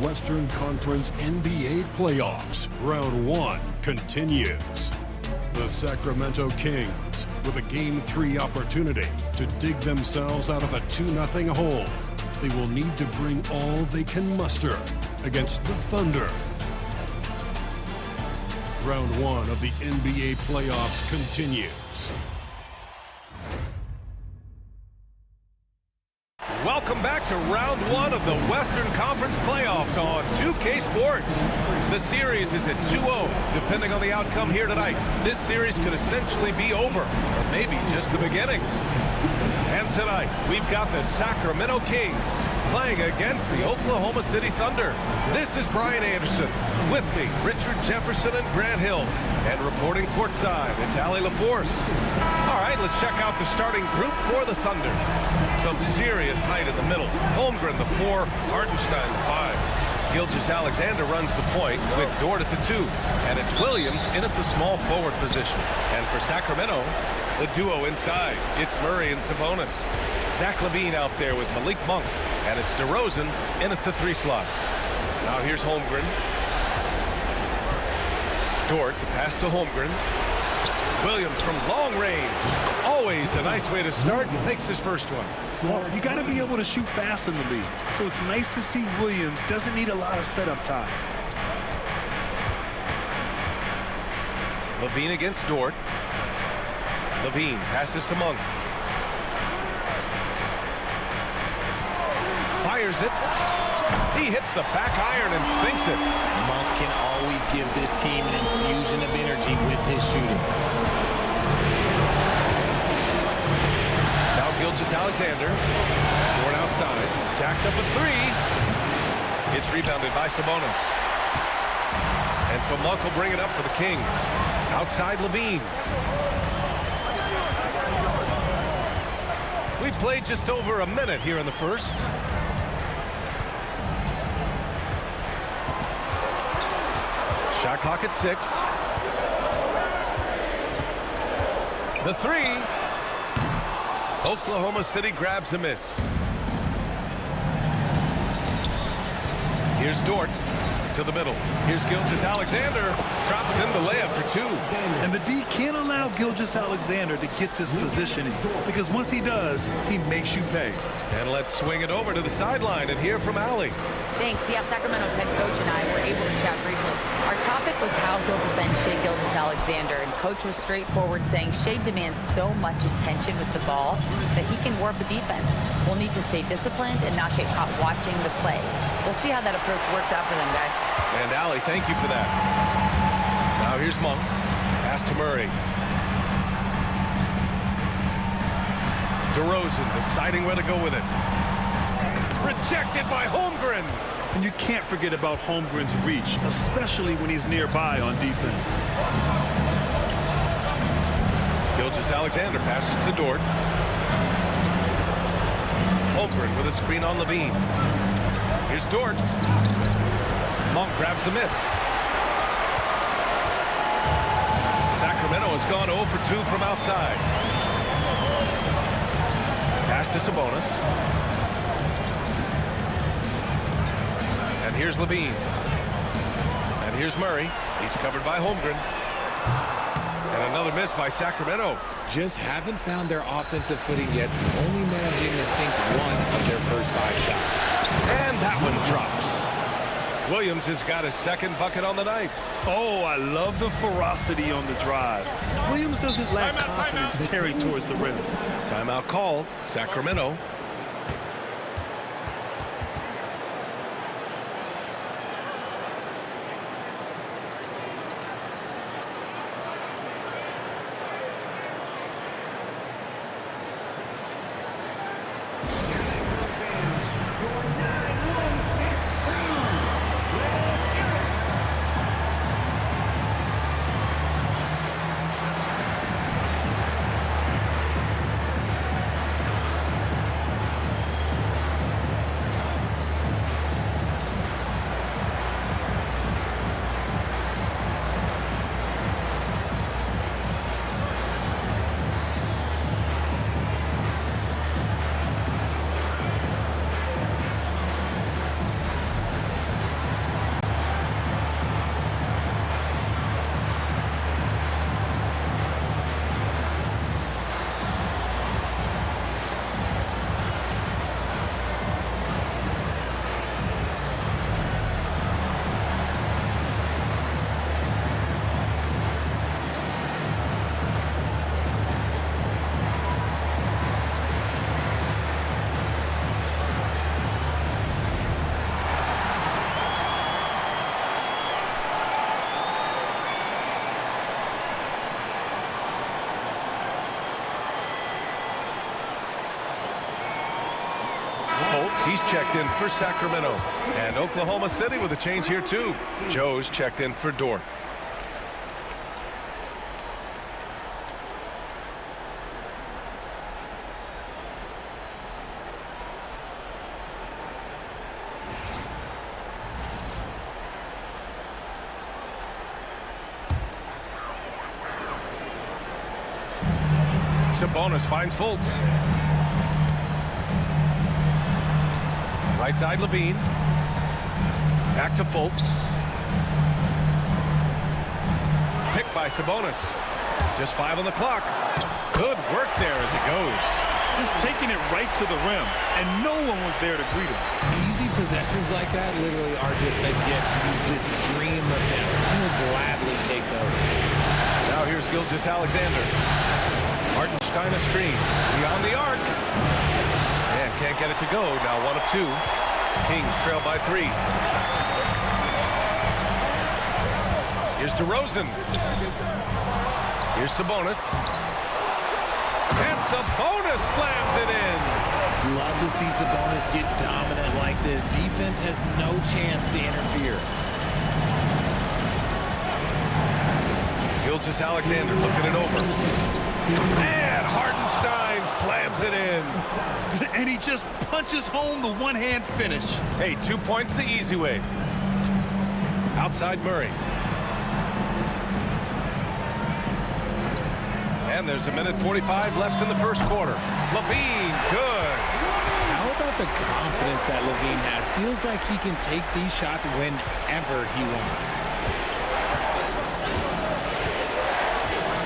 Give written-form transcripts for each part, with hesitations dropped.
Western Conference NBA playoffs. Round 1 continues. The Sacramento Kings with a Game 3 opportunity to dig themselves out of a 2-0 hole. They will need to bring all they can muster against the Thunder. Round 1 of the NBA playoffs continues. Welcome back to round 1 of the Western Conference playoffs on 2K Sports. The series is at 2-0, depending on the outcome here tonight. This series could essentially be over, or maybe just the beginning. And tonight, we've got the Sacramento Kings playing against the Oklahoma City Thunder. This is Brian Anderson. With me, Richard Jefferson and Grant Hill. And reporting courtside, it's Allie LaForce. All right, let's check out the starting group for the Thunder. Some serious height in the middle. Holmgren, the 4, Hartenstein, the 5. Gilgeous-Alexander runs the point with Dort at the 2. And it's Williams in at the small forward position. And for Sacramento, the duo inside. It's Murray and Sabonis. Zach LaVine out there with Malik Monk. And it's DeRozan in at the 3 slot. Now here's Holmgren. Dort, the pass to Holmgren. Williams from long range. Always a nice way to start. Makes his first one. Well, you got to be able to shoot fast in the league. So it's nice to see Williams doesn't need a lot of setup time. LaVine against Dort. LaVine passes to Monk. Fires it. He hits the back iron and sinks it. Monk can always give this team an infusion of energy with his shooting. Now Gilgeous-Alexander. Dort outside. Jacks up a 3. It's rebounded by Sabonis. And so Monk will bring it up for the Kings. Outside LaVine. We played just over a minute here in the first. Shot clock at 6. The 3. Oklahoma City grabs a miss. Here's Dort to the middle. Here's Gilgeous-Alexander. Drops in the layup for 2. And the D can't allow Gilgeous-Alexander to get this positioning, because once he does, he makes you pay. And let's swing it over to the sideline and hear from Allie. Thanks. Yeah, Sacramento's head coach and I were able to chat briefly. Our topic was how he'll defend Shai Gilgeous-Alexander, and coach was straightforward, saying Shai demands so much attention with the ball that he can warp a defense. We'll need to stay disciplined and not get caught watching the play. We'll see how that approach works out for them, guys. And Allie, thank you for that. Now here's Monk. Pass to Murray. DeRozan deciding where to go with it. Rejected by Holmgren. And you can't forget about Holmgren's reach, especially when he's nearby on defense. Gilgeous-Alexander passes to Dort. Holmgren with a screen on LaVine. Here's Dort. Monk grabs the miss. Sacramento has gone 0 for 2 from outside. Pass to Sabonis. And here's LaVine. And here's Murray. He's covered by Holmgren. And another miss by Sacramento. Just haven't found their offensive footing yet, only managing to sink 1 of their first 5 shots. And that one drops. Williams has got his second bucket on the night. Oh, I love the ferocity on the drive. Williams doesn't lack confidence tearing towards the rim. Timeout called. Sacramento. He's checked in for Sacramento. And Oklahoma City with a change here too. Joe's checked in for Dort. Sabonis finds Fultz. Right side, Levine. Back to Fultz. Picked by Sabonis. Just 5 on the clock. Good work there as it goes. Just taking it right to the rim, and no one was there to greet him. Easy possessions like that literally are just a gift. You just dream of them. You'll gladly take those. Now here's Gilgeous-Alexander. Hartenstein a screen. Beyond the arc. And can't get it to go. Now 1 of 2. Kings trail by 3. Here's DeRozan. Here's Sabonis. And Sabonis slams it in. Love to see Sabonis get dominant like this. Defense has no chance to interfere. Gilgeous-Alexander looking it over. And Hartenstein slams it in. And he just punches home the one-hand finish. Hey, 2 points the easy way. Outside Murray. And there's 1:45 left in the first quarter. Levine, good. How about the confidence that Levine has? Feels like he can take these shots whenever he wants.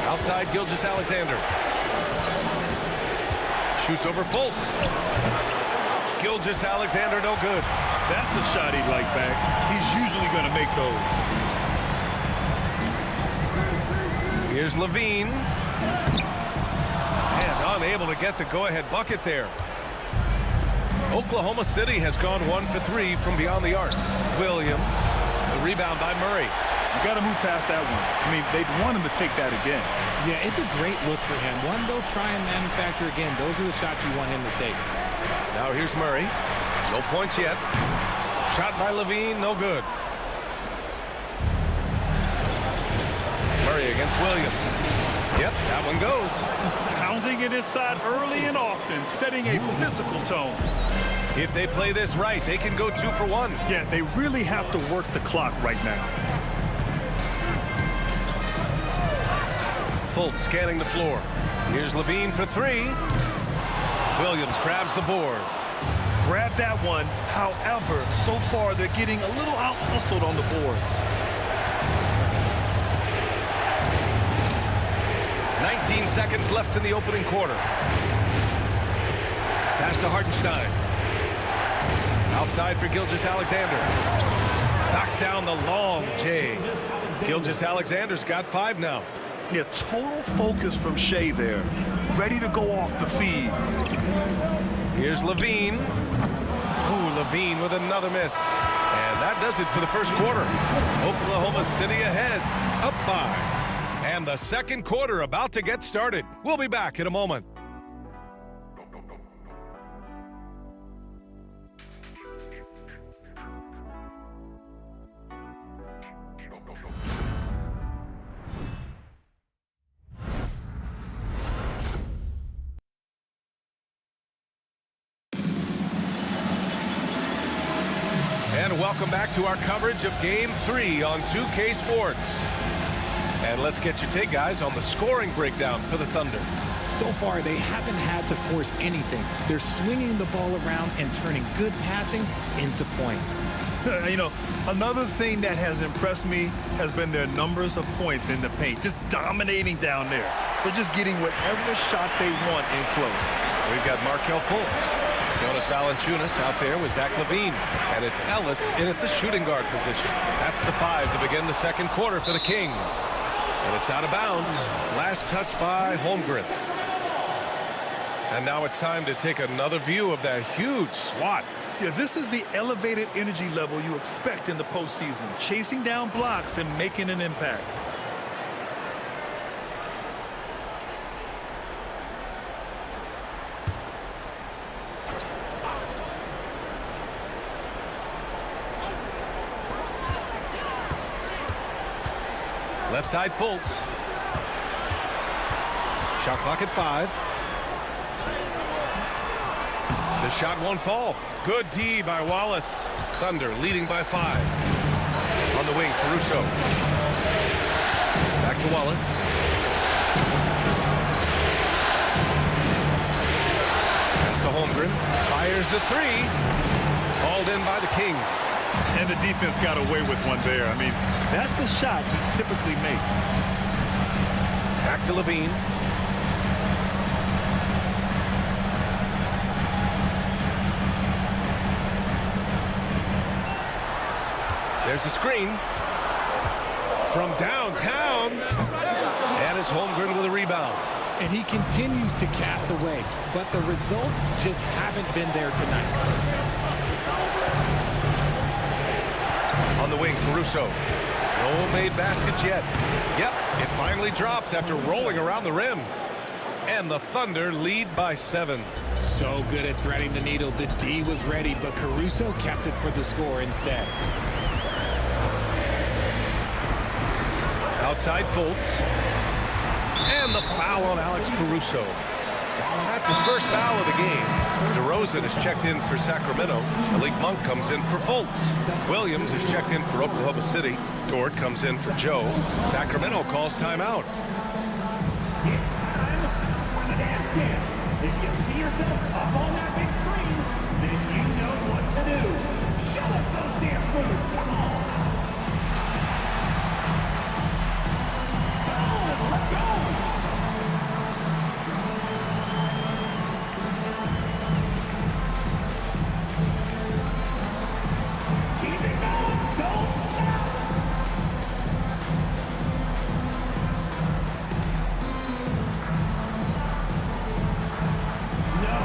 Outside Gilgeous-Alexander. Shoots over Fultz. Gilgeous-Alexander no good. That's a shot he'd like back. He's usually going to make those. Here's Levine. And unable to get the go-ahead bucket there. Oklahoma City has gone 1 for 3 from beyond the arc. Williams. The rebound by Murray. You got to move past that one. I mean, they'd want him to take that again. Yeah, it's a great look for him. One they'll try and manufacture again. Those are the shots you want him to take. Now here's Murray. No points yet. Shot by Levine, no good. Murray against Williams. Yep, that one goes. Pounding it inside early and often, setting a physical tone. If they play this right, they can go 2 for 1. Yeah, they really have to work the clock right now. Fultz scanning the floor. Here's Levine for 3. Williams grabs the board. Grab that one. However, so far they're getting a little out-hustled on the boards. 19 seconds left in the opening quarter. Pass to Hartenstein. Outside for Gilgeous-Alexander. Knocks down the long J. Gilgeous-Alexander's got 5 now. Yeah, total focus from Shea there. Ready to go off the feed. Here's Levine. Ooh, Levine with another miss. And that does it for the first quarter. Oklahoma City ahead, up 5. And the second quarter about to get started. We'll be back in a moment. And welcome back to our coverage of Game 3 on 2K Sports. And let's get your take, guys, on the scoring breakdown for the Thunder. So far, they haven't had to force anything. They're swinging the ball around and turning good passing into points. You know, another thing that has impressed me has been their numbers of points in the paint, just dominating down there. They're just getting whatever shot they want in close. We've got Markelle Fultz. Jonas Valanciunas out there with Zach LaVine. And it's Ellis in at the shooting guard position. That's the 5 to begin the second quarter for the Kings. And it's out of bounds. Last touch by Holmgren. And now it's time to take another view of that huge swat. Yeah, this is the elevated energy level you expect in the postseason. Chasing down blocks and making an impact. Left side, Fultz. Shot clock at 5. The shot won't fall. Good D by Wallace. Thunder leading by 5. On the wing, Caruso. Back to Wallace. Pass to Holmgren. Fires the 3. Hauled in by the Kings. And the defense got away with one there. I mean, that's the shot he typically makes. Back to Levine. There's a screen from downtown. And it's Holmgren with a rebound. And he continues to cast away, but the results just haven't been there tonight. On the wing, Caruso. No made baskets yet. Yep, it finally drops after rolling around the rim. And the Thunder lead by 7. So good at threading the needle. The D was ready, but Caruso kept it for the score instead. Outside Fultz. And the foul on Alex Caruso. That's his first foul of the game. DeRozan is checked in for Sacramento. Malik Monk comes in for Fultz. Williams is checked in for Oklahoma City. Dort comes in for Joe. Sacramento calls timeout. It's time for the dance camp. If you see yourself up on that big screen, then you know what to do. Show us those dance moves. Come on. Let's go! Keep it going! Don't stop! No.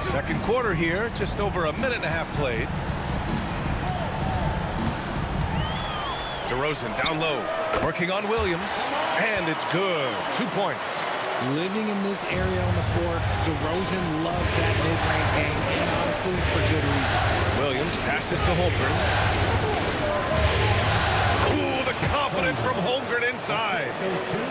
Second quarter here, just over a minute and a half played. DeRozan down low, working on Williams, and it's good. 2 points. Living in this area on the floor, DeRozan loves that mid-range game, and honestly, for good reason. Williams passes to Holmgren. Ooh, the confidence from Holmgren inside.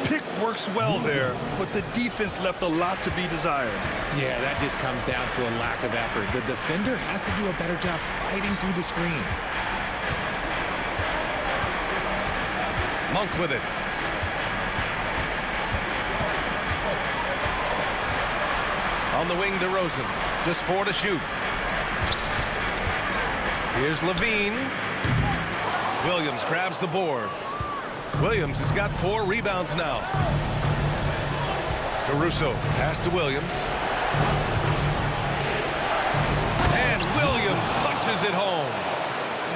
Pick works well there, but the defense left a lot to be desired. Yeah, that just comes down to a lack of effort. The defender has to do a better job fighting through the screen. Monk with it. On the wing, DeRozan. Just 4 to shoot. Here's Levine. Williams grabs the board. Williams has got 4 rebounds now. Caruso pass to Williams. And Williams punches it home.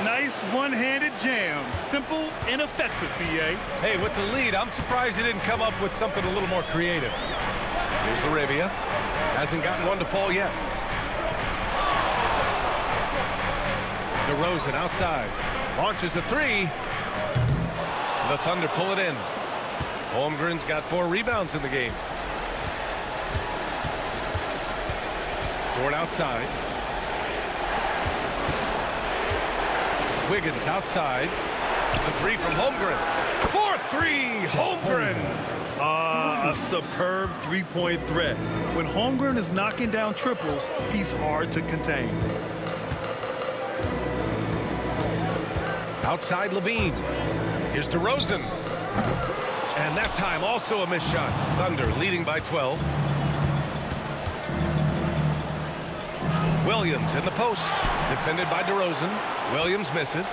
Nice one-handed jam. Simple and effective, B.A. Hey, with the lead, I'm surprised he didn't come up with something a little more creative. Here's Laravia. Hasn't gotten one to fall yet. DeRozan outside. Launches a 3. The Thunder pull it in. Holmgren's got 4 rebounds in the game. Dort outside. Wiggins outside. The 3 from Holmgren. 4-3, Holmgren. A superb three-point threat. When Holmgren is knocking down triples, he's hard to contain. Outside Levine. Here's DeRozan. And that time also a missed shot. Thunder leading by 12. Williams in the post. Defended by DeRozan. Williams misses.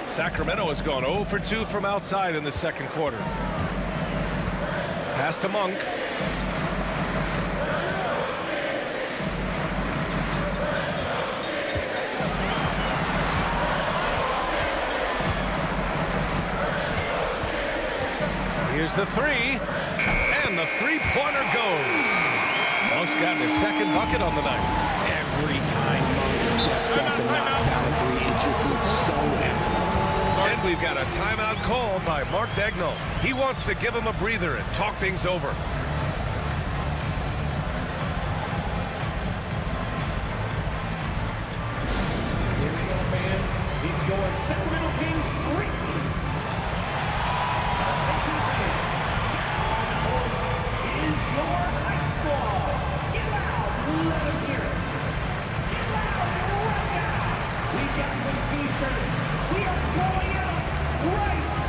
Sacramento has gone 0 for 2 from outside in the second quarter. Pass to Monk. Here's the three, and the three-pointer goes. Monk's gotten his second bucket on the night. Every time Monk steps up and knocks down a three, it just looks so effortless. And we've got a timeout called by Mark Daigneault. He wants to give him a breather and talk things over. Here we go, fans. It's your Sacramento Kings free team. Is your hype squad. Get loud, let us hear it. Get loud right now. We've got some t-shirts. We are going out right now.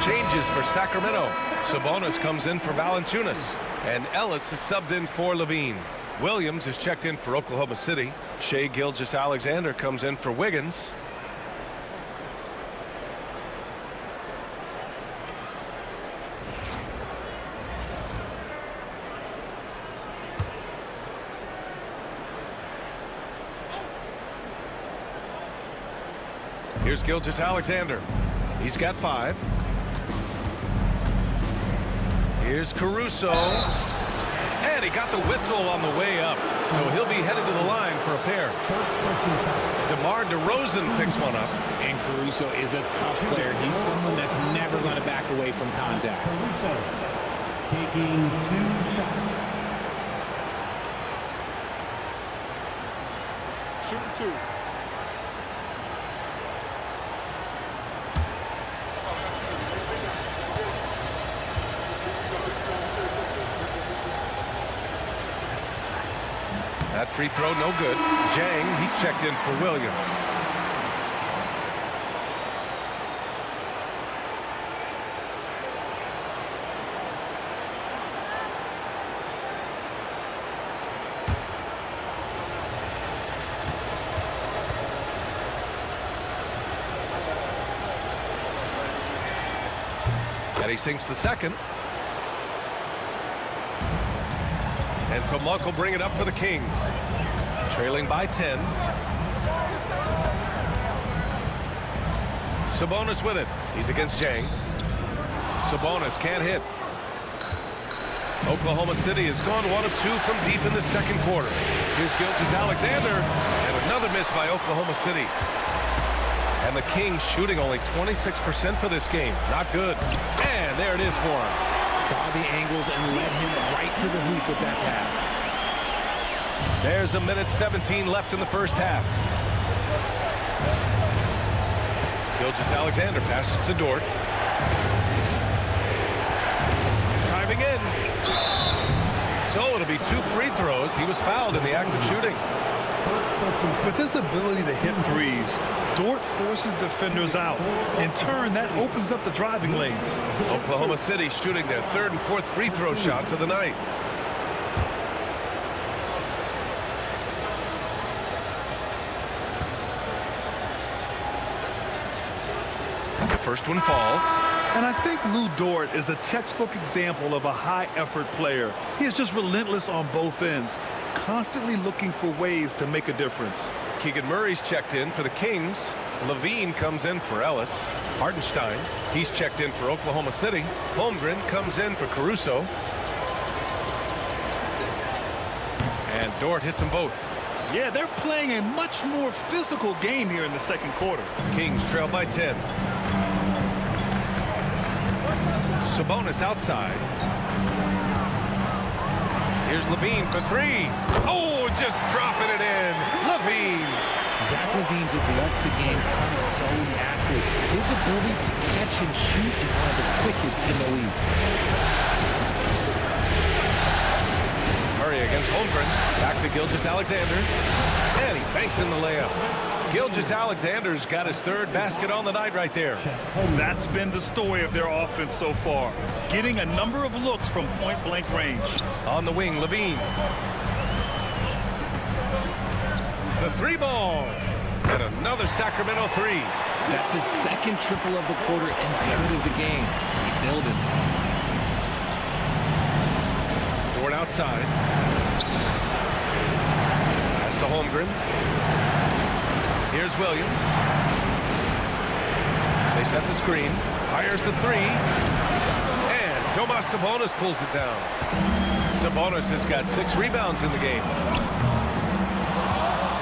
Changes for Sacramento. Sabonis comes in for Valanciunas, and Ellis is subbed in for Levine. Williams is checked in for Oklahoma City. Shai Gilgeous-Alexander comes in for Wiggins. Here's Gilgeous-Alexander. He's got 5. Here's Caruso. And he got the whistle on the way up. So he'll be headed to the line for a pair. DeMar DeRozan picks one up. And Caruso is a tough player. He's someone that's never going to back away from contact. Caruso taking 2 shots. Shoot 2. That free throw, no good. Jang, he's checked in for Williams. And he sinks the second. And so Monk will bring it up for the Kings. Trailing by 10. Sabonis with it. He's against Jang. Sabonis can't hit. Oklahoma City has gone 1 of 2 from deep in the second quarter. Here's Gilgeous-Alexander. And another miss by Oklahoma City. And the Kings shooting only 26% for this game. Not good. And there it is for him. Saw the angles and led him right to the hoop with that pass. There's a minute 17 left in the first half. Gilgeous-Alexander passes to Dort. Driving in. So it'll be 2 free throws. He was fouled in the act of shooting. With his ability to hit threes, Dort forces defenders out. In turn, that opens up the driving lanes. Oklahoma City shooting their 3rd and 4th free throw shots of the night. The First one falls. And I think Lou Dort is a textbook example of a high-effort player. He is just relentless on both ends, constantly looking for ways to make a difference. Keegan Murray's checked in for the Kings. Levine comes in for Ellis. Hartenstein, he's checked in for Oklahoma City. Holmgren comes in for Caruso. And Dort hits them both. Yeah, they're playing a much more physical game here in the second quarter. Kings trail by 10. Sabonis outside. Here's Levine for three. Oh, just dropping it in. Levine. Zach LaVine just lets the game come so naturally. His ability to catch and shoot is one of the quickest in the league. Murray against Holmgren. Back to Gilgeous-Alexander. And he banks in the layup. Gilgeous-Alexander's got his third basket on the night right there. That's been the story of their offense so far, getting a number of looks from point-blank range. On the wing, Levine. The three ball. And another Sacramento three. That's his second triple of the quarter and third of the game. Keep building. Dort outside. Pass to Holmgren. Here's Williams. They set the screen. Fires the three. And Domas Sabonis pulls it down. Sabonis has got 6 rebounds in the game.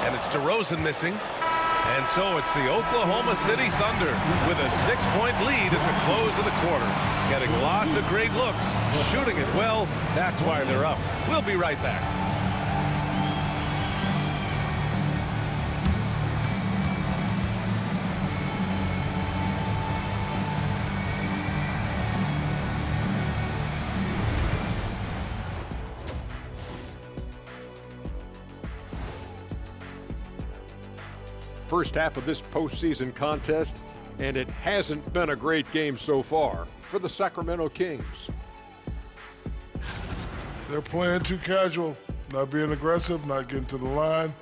And it's DeRozan missing. And so it's the Oklahoma City Thunder with a 6-point lead at the close of the quarter. Getting lots of great looks. Shooting it well. That's why they're up. We'll be right back. First half of this postseason contest, and it hasn't been a great game so far for the Sacramento Kings. They're playing too casual, not being aggressive, not getting to the line.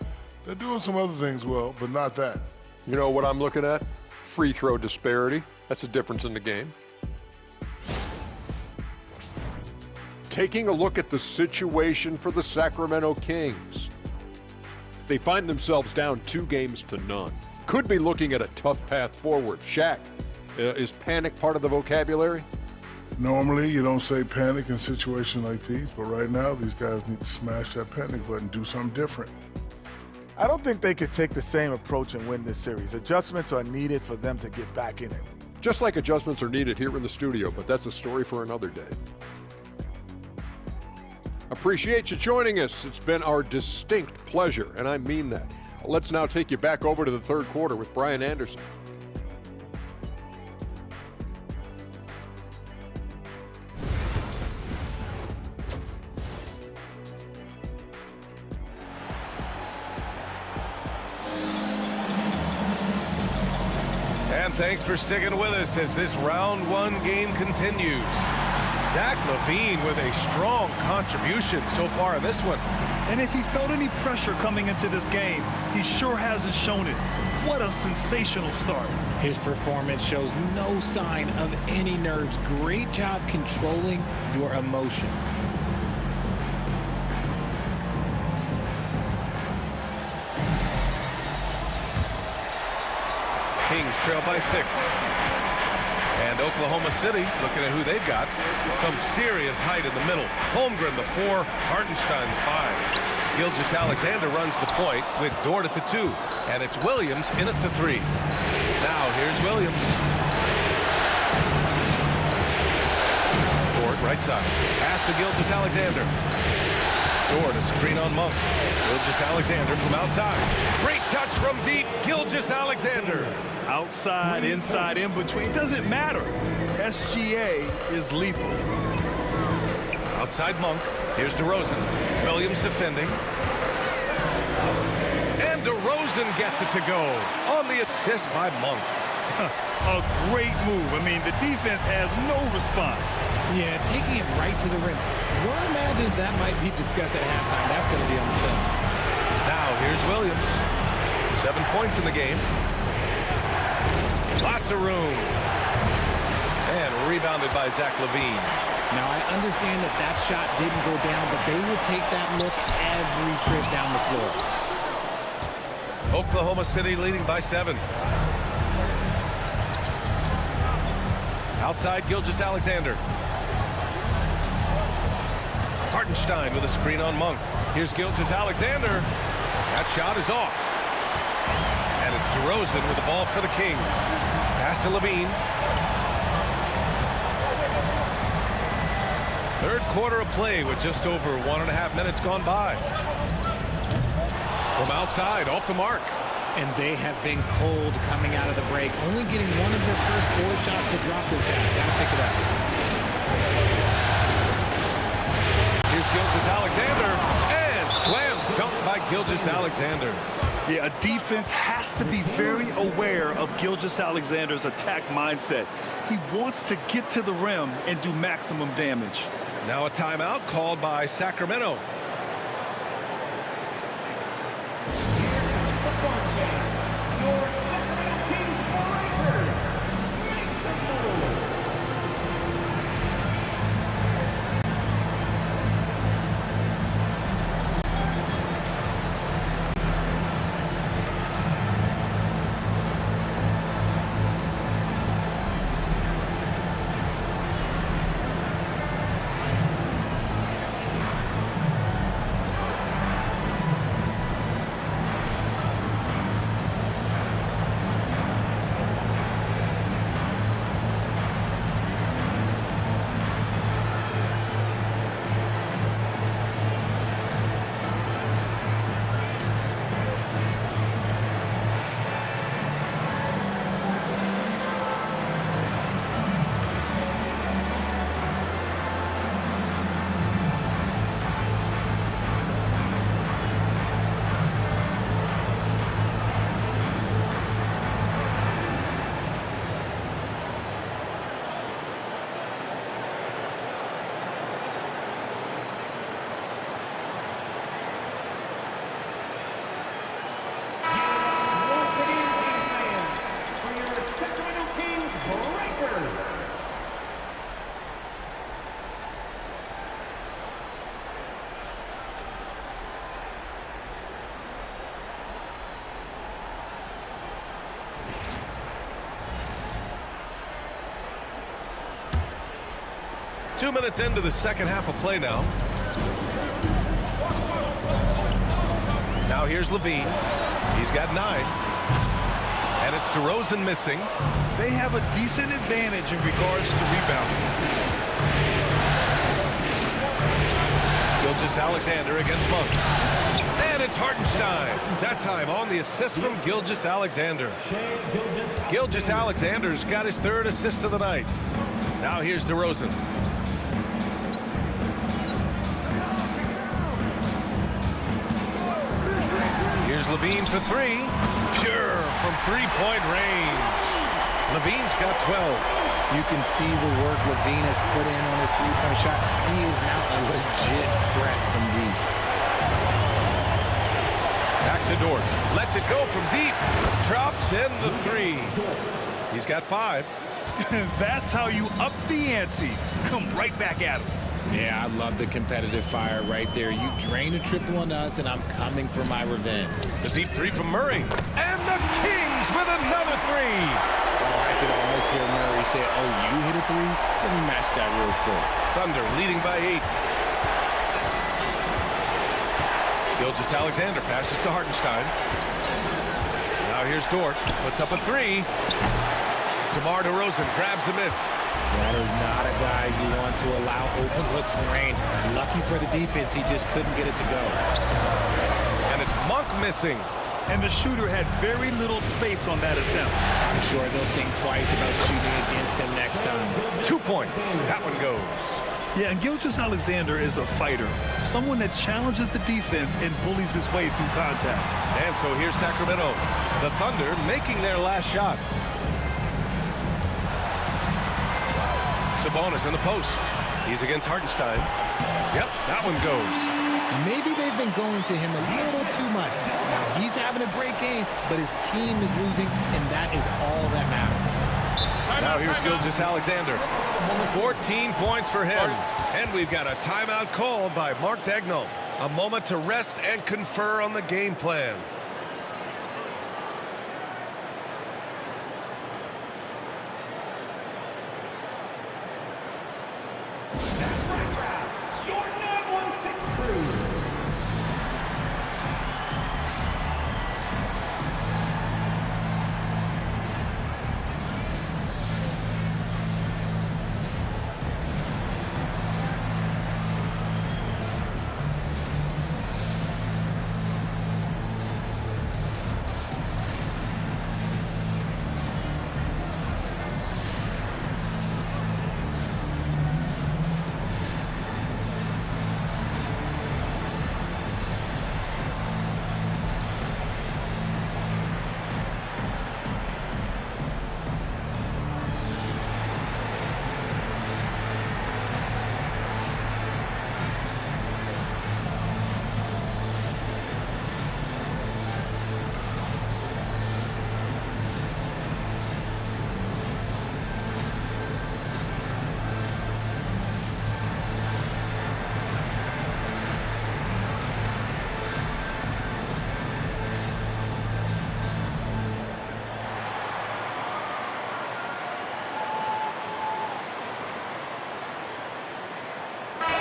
They're doing some other things well, but not that. You know what I'm looking at? Free throw disparity. That's a difference in the game. Taking a look at the situation for the Sacramento Kings. They find themselves down 2-0. Could be looking at a tough path forward. Shaq, is panic part of the vocabulary? Normally, you don't say panic in situations like these, but right now, these guys need to smash that panic button, do something different. I don't think they could take the same approach and win this series. Adjustments are needed for them to get back in it. Just like adjustments are needed here in the studio, but that's a story for another day. Appreciate you joining us. It's been our distinct pleasure, and I mean that. Let's now take you back over to the third quarter with Brian Anderson. And thanks for sticking with us as this round 1 game continues. Zach LaVine with a strong contribution so far in this one. And if he felt any pressure coming into this game, he sure hasn't shown it. What a sensational start. His performance shows no sign of any nerves. Great job controlling your emotion. Kings trail by 6. And Oklahoma City, looking at who they've got, some serious height in the middle. Holmgren, the 4, Hartenstein, the 5. Gilgeous-Alexander runs the point with Dort at the 2. And it's Williams in at the 3. Now, here's Williams. Dort, right side. Pass to Gilgeous-Alexander. Dort, a screen on Monk. Gilgeous-Alexander from outside. Great touch from deep, Gilgeous-Alexander. Outside, inside, in between, doesn't matter. SGA is lethal. Outside Monk. Here's DeRozan. Williams defending. And DeRozan gets it to go on the assist by Monk. A great move. I mean, the defense has no response. Yeah, taking it right to the rim. One imagines that might be discussed at halftime. That's going to be on the film. Now, here's Williams. 7 points in the game. Lots of room. And rebounded by Zach LaVine. Now, I understand that that shot didn't go down, but they will take that look every trip down the floor. Oklahoma City leading by 7. Outside, Gilgeous-Alexander. Hartenstein with a screen on Monk. Here's Gilgeous-Alexander. That shot is off. And it's DeRozan with the ball for the Kings. Pass to LaVine. Third quarter of play with just over 1.5 minutes gone by. From outside, off the mark. And they have been cold coming out of the break. Only getting one of their first 4 shots to drop this half. Gotta pick it up. Here's Gilgeous-Alexander. And slam dunk by Gilgeous-Alexander. Yeah, a defense has to be very aware of Gilgeous-Alexander's attack mindset. He wants to get to the rim and do maximum damage. Now a timeout called by Sacramento. Your Sacramento Kings Breakers. Make some noise. Once again, Kings fans, for your Sacramento Kings Breakers. Two minutes into the second half of play now. Now here's LaVine. He's got 9. And it's DeRozan missing. They have a decent advantage in regards to rebounding. Gilgeous-Alexander against Monk. And it's Hartenstein. That time on the assist from Gilgeous-Alexander. Gilgeous-Alexander's got his 3rd assist of the night. Now here's DeRozan. Here's LaVine for 3. Pure from 3-point range. LaVine's got 12. You can see the work LaVine has put in on his 3-point shot. He is now a legit threat from deep. Back to Dort. Lets it go from deep. Drops in the 3. He's got 5. That's how you up the ante. Come right back at him. Yeah, I love the competitive fire right there. You drain a triple on us, and I'm coming for my revenge. The deep 3 from Murray. And the Kings with another 3. Oh, I could almost hear Murray say, oh, you hit a 3? Let me match that real quick. Thunder leading by 8. Gilgeous-Alexander passes to Hartenstein. Now here's Dort. Puts up a 3. DeMar DeRozan grabs the miss. That is not a guy you want to allow open looks from range. Lucky for the defense, he just couldn't get it to go. And it's Monk missing. And the shooter had very little space on that attempt. I'm sure they'll think twice about shooting against him next time. 2 points. That one goes. Yeah, and Gilgeous-Alexander is a fighter. Someone that challenges the defense and bullies his way through contact. And so here's Sacramento. The Thunder making their last shot. Sabonis in the post. He's against Hartenstein. Yep, that one goes. Maybe they've been going to him a little too much. Now, he's having a great game, but his team is losing, and that is all that matters. Now here's Gilgeous-Alexander. 14 points for him. And we've got a timeout called by Mark Daigneault. A moment to rest and confer on the game plan. Your 916 crew.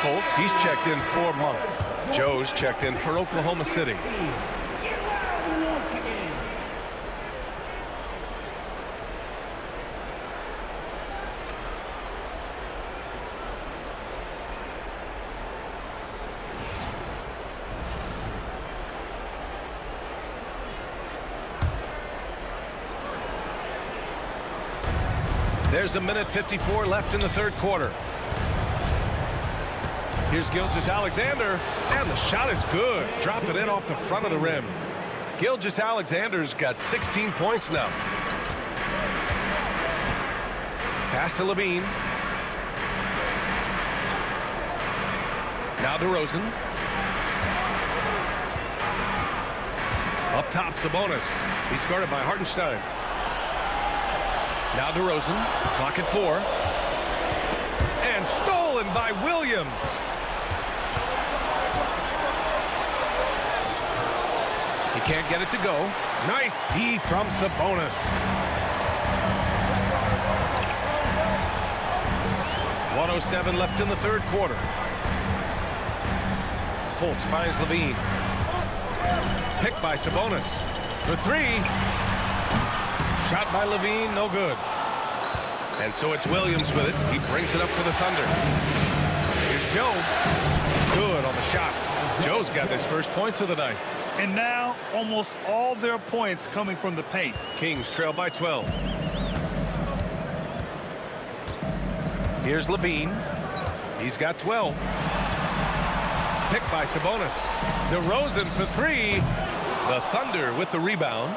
Fultz, he's checked in for Monk. Joe's checked in for Oklahoma City. Get loud once again. There's a minute 54 left in the third quarter. Here's Gilgeous-Alexander, and the shot is good. Drop it in off the front of the rim. Gilgeous-Alexander's got 16 points now. Pass to Levine. Now DeRozan. Up top, Sabonis. He's guarded by Hartenstein. Now DeRozan. Clock at 4. And stolen by Williams. He can't get it to go. Nice D from Sabonis. 1:07 left in the third quarter. Fultz finds Levine. Picked by Sabonis for 3. Shot by Levine, no good. And so it's Williams with it. He brings it up for the Thunder. Here's Joe. Good on the shot. Joe's got his first points of the night. And now almost all their points coming from the paint. Kings trail by 12. Here's Levine. He's got 12. Picked by Sabonis. DeRozan for 3. The Thunder with the rebound.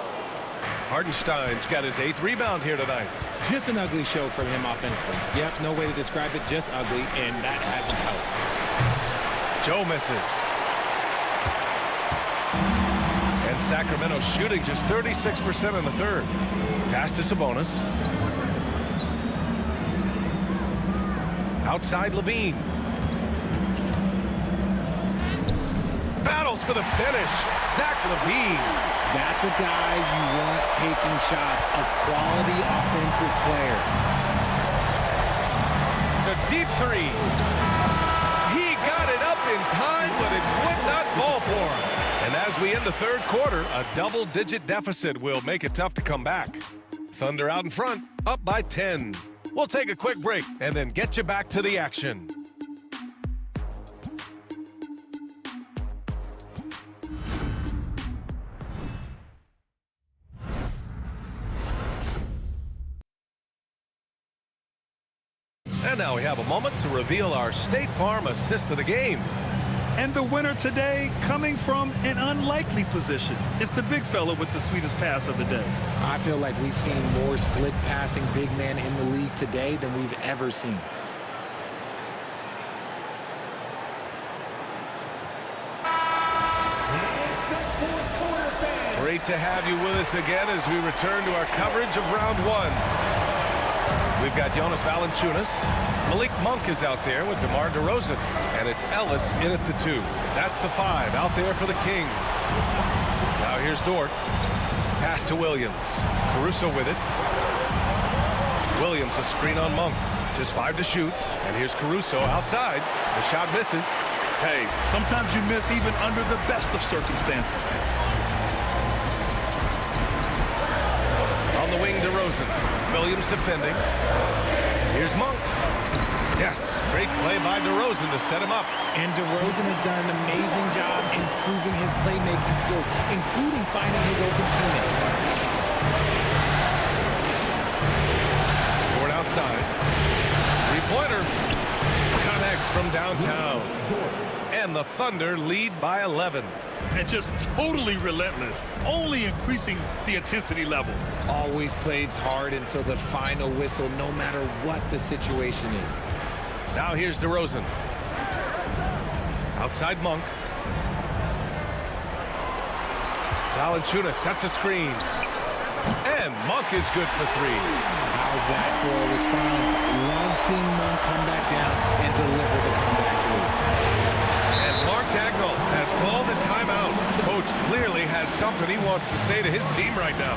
Hartenstein's got his 8th rebound here tonight. Just an ugly show from him offensively. Yep, no way to describe it, just ugly, and that hasn't helped. Joe misses. And Sacramento shooting just 36% in the third. Pass to Sabonis. Outside Levine. Battles for the finish. Zach LaVine. That's a guy you want taking shots, a quality offensive player. The deep 3. He got it up in time, but it would not fall for him. And as we end the third quarter, a double-digit deficit will make it tough to come back. Thunder out in front, up by 10. We'll take a quick break and then get you back to the action. And now we have a moment to reveal our State Farm assist of the game. And the winner today coming from an unlikely position. It's the big fella with the sweetest pass of the day. I feel like we've seen more slick passing big men in the league today than we've ever seen. Great to have you with us again as we return to our coverage of round 1. We've got Jonas Valanciunas. Malik Monk is out there with DeMar DeRozan. And it's Ellis in at the 2. That's the 5 out there for the Kings. Now here's Dort. Pass to Williams. Caruso with it. Williams a screen on Monk. Just 5 to shoot. And here's Caruso outside. The shot misses. Hey, sometimes you miss even under the best of circumstances. On the wing, DeRozan. Williams defending. Here's Monk. Yes, great play by DeRozan to set him up. And DeRozan has done an amazing job improving his playmaking skills, including finding his open teammates. Ford outside. Three-pointer. Connects from downtown. And the Thunder lead by 11. And just totally relentless, only increasing the intensity level. Always plays hard until the final whistle, no matter what the situation is. Now here's DeRozan. Outside Monk. Valanciunas sets a screen. And Monk is good for 3. How's that for a response? Love seeing Monk come back down and deliver the comeback move. And Mark Daigneault has called a timeout. Coach clearly has something he wants to say to his team right now.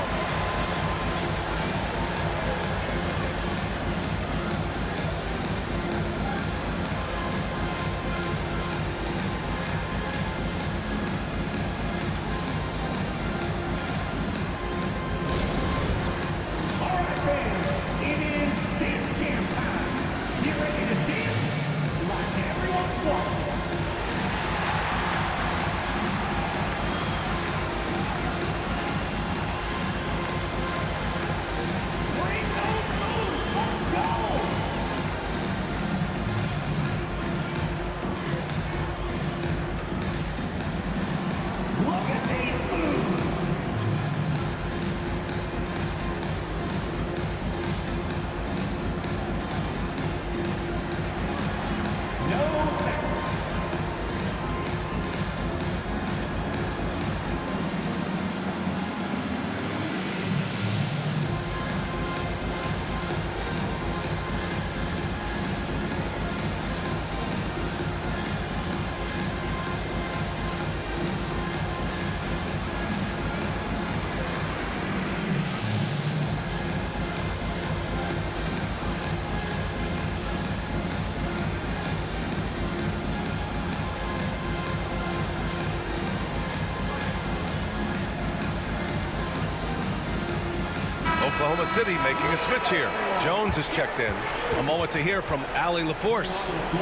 Oklahoma City making a switch here. Jones is checked in. A moment to hear from Allie LaForce.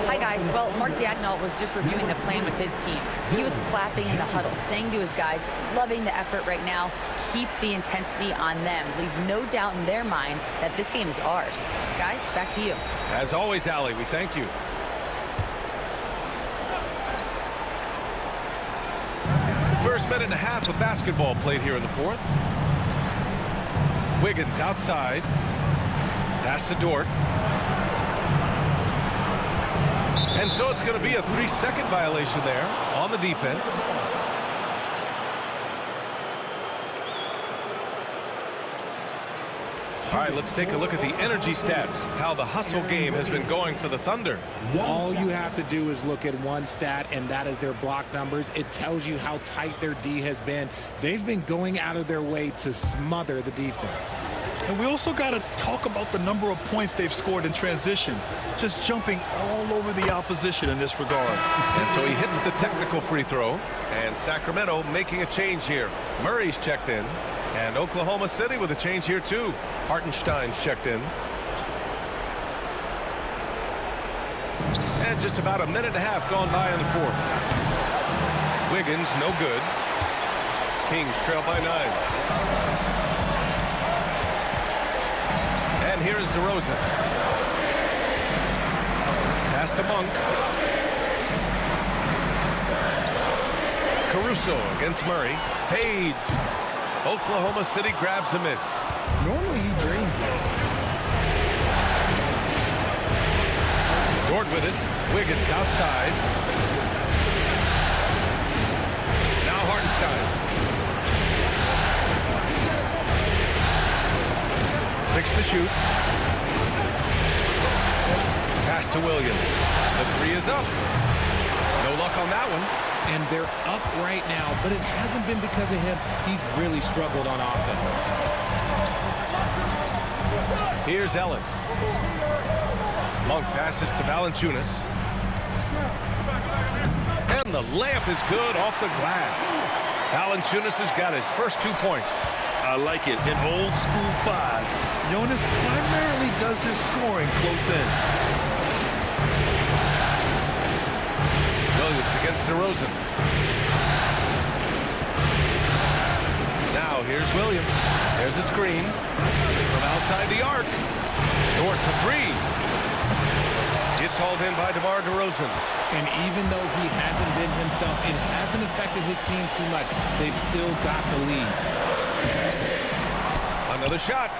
Hi, guys. Well, Mark Daigneault was just reviewing the plan with his team. He was clapping in the huddle, saying to his guys, loving the effort right now. Keep the intensity on them. Leave no doubt in their mind that this game is ours. Guys, back to you. As always, Allie, we thank you. First minute and a half of basketball played here in the fourth. Wiggins outside. Pass to Dort. And so it's going to be a 3-second violation there on the defense. All right, let's take a look at the energy stats, how the hustle game has been going for the Thunder. All you have to do is look at one stat, and that is their block numbers. It tells you how tight their D has been. They've been going out of their way to smother the defense. And we also got to talk about the number of points they've scored in transition, just jumping all over the opposition in this regard. And so he hits the technical free throw, and Sacramento making a change here. Murray's checked in, and Oklahoma City with a change here too. Hartenstein's checked in. And just about a minute and a half gone by in the fourth. Wiggins, no good. Kings trail by 9. And here is DeRozan. Pass to Monk. Caruso against Murray. Fades. Oklahoma City grabs a miss. Normally he drains that. Dort with it. Wiggins outside. Now Hartenstein. 6 to shoot. Pass to Williams. The three is up. No luck on that one. And they're up right now, but it hasn't been because of him. He's really struggled on offense. Here's Ellis. Monk passes to Valanciunas. And the layup is good off the glass. Valanciunas has got his first 2 points. I like it. In old school 5, Jonas primarily does his scoring close in. Williams against DeRozan. Now here's Williams. There's a screen from outside the arc. Dort for three. Gets hauled in by DeMar DeRozan. And even though he hasn't been himself, it hasn't affected his team too much. They've still got the lead. Another shot.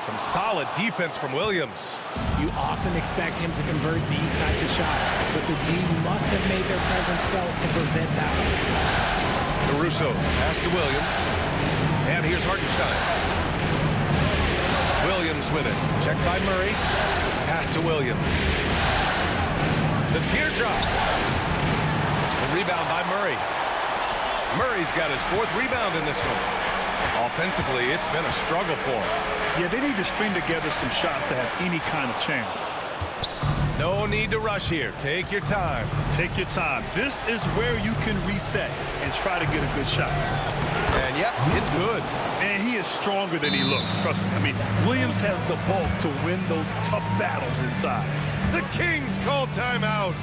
Some solid defense from Williams. You often expect him to convert these types of shots, but the D must have made their presence felt to prevent that one. Caruso pass to Williams. And here's Hartenstein. Williams with it. Checked by Murray. Pass to Williams. The teardrop. The rebound by Murray. Murray's got his 4th rebound in this one. Offensively, it's been a struggle for him. Yeah, they need to string together some shots to have any kind of chance. No need to rush here. Take your time. Take your time. This is where you can reset and try to get a good shot. And yep, it's good. Man, he is stronger than he looks. Trust me. I mean, Williams has the bulk to win those tough battles inside. The Kings call timeout.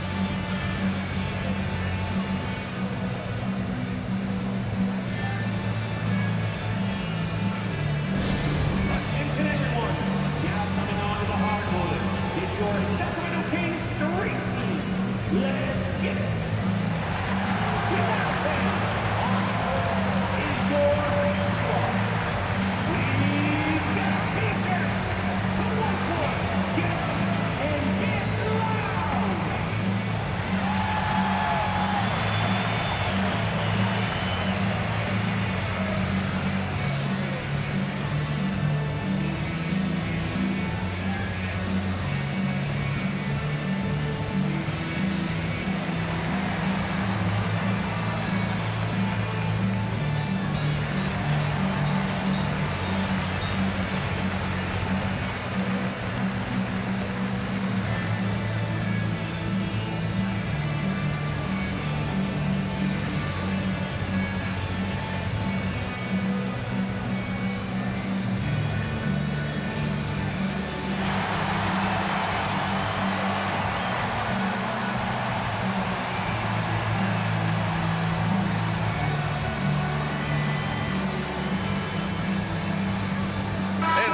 Attention everyone. Now coming onto the hardwood is your Sacramento Kings street team. Let's get it. Without fans, on the court is your squad. We've got t-shirts. Who wants one? Get up and get loud.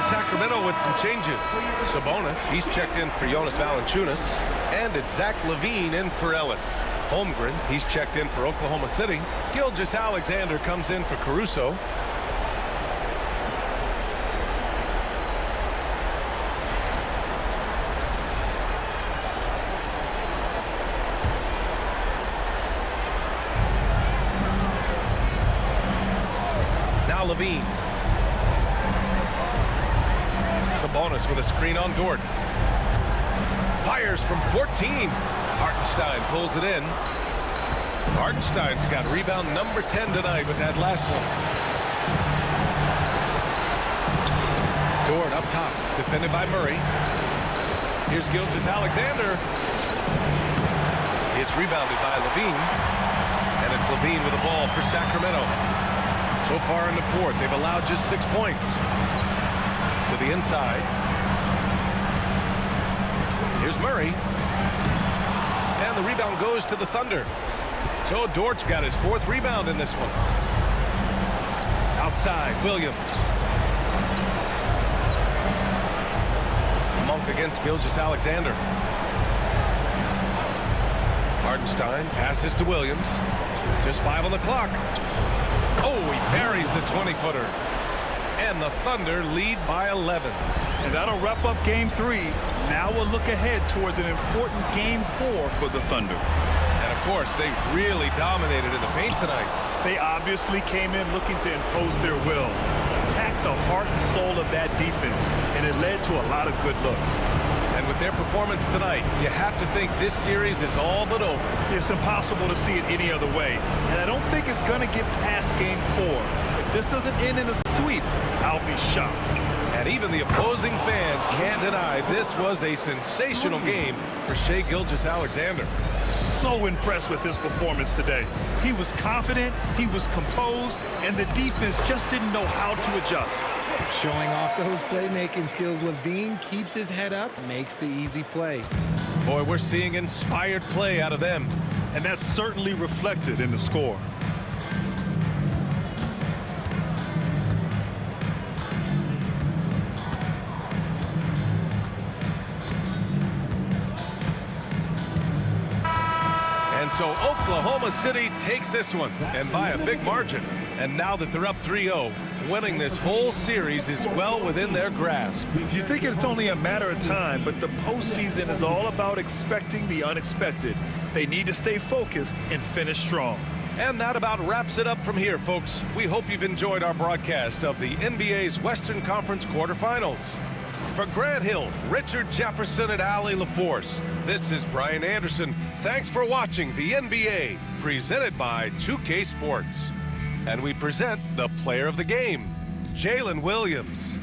Sacramento with some changes. Sabonis, he's checked in for Jonas Valanciunas. And it's Zach LaVine in for Ellis. Holmgren, he's checked in for Oklahoma City. Gilgeous-Alexander comes in for Caruso. Now LaVine. Sabonis with a screen on Dort. Fires from 14. Hartenstein pulls it in. Hartenstein's got rebound number 10 tonight with that last one. Dort up top, defended by Murray. Here's Gilgeous-Alexander. It's rebounded by LaVine. And it's LaVine with the ball for Sacramento. So far in the fourth, they've allowed just 6 points. To the inside. Here's Murray. And the rebound goes to the Thunder. So Dort's got his 4th rebound in this one. Outside, Williams. Monk against Gilgeous-Alexander. Hartenstein passes to Williams. Just 5 on the clock. Oh, he buries the 20-footer. And the Thunder lead by 11. And that'll wrap up Game 3. Now we'll look ahead towards an important Game 4 for the Thunder. And of course, they really dominated in the paint tonight. They obviously came in looking to impose their will, attack the heart and soul of that defense, and it led to a lot of good looks. And with their performance tonight, you have to think this series is all but over. It's impossible to see it any other way. And I don't think it's going to get past Game 4. If this doesn't end in a sweep, I'll be shocked. And even the opposing fans can't deny this was a sensational game for Shai Gilgeous-Alexander. So impressed with his performance today. He was confident, he was composed, and the defense just didn't know how to adjust. Showing off those playmaking skills, Levine keeps his head up, makes the easy play. Boy, we're seeing inspired play out of them. And that's certainly reflected in the score. And so Oklahoma City takes this one, and by a big margin. And now that they're up 3-0, winning this whole series is well within their grasp. You think it's only a matter of time, but the postseason is all about expecting the unexpected. They need to stay focused and finish strong. And that about wraps it up from here, folks. We hope you've enjoyed our broadcast of the NBA's Western Conference quarterfinals. For Grant Hill, Richard Jefferson, and Allie LaForce, this is Brian Anderson. Thanks for watching the NBA, presented by 2K Sports. And we present the player of the game, Jalen Williams.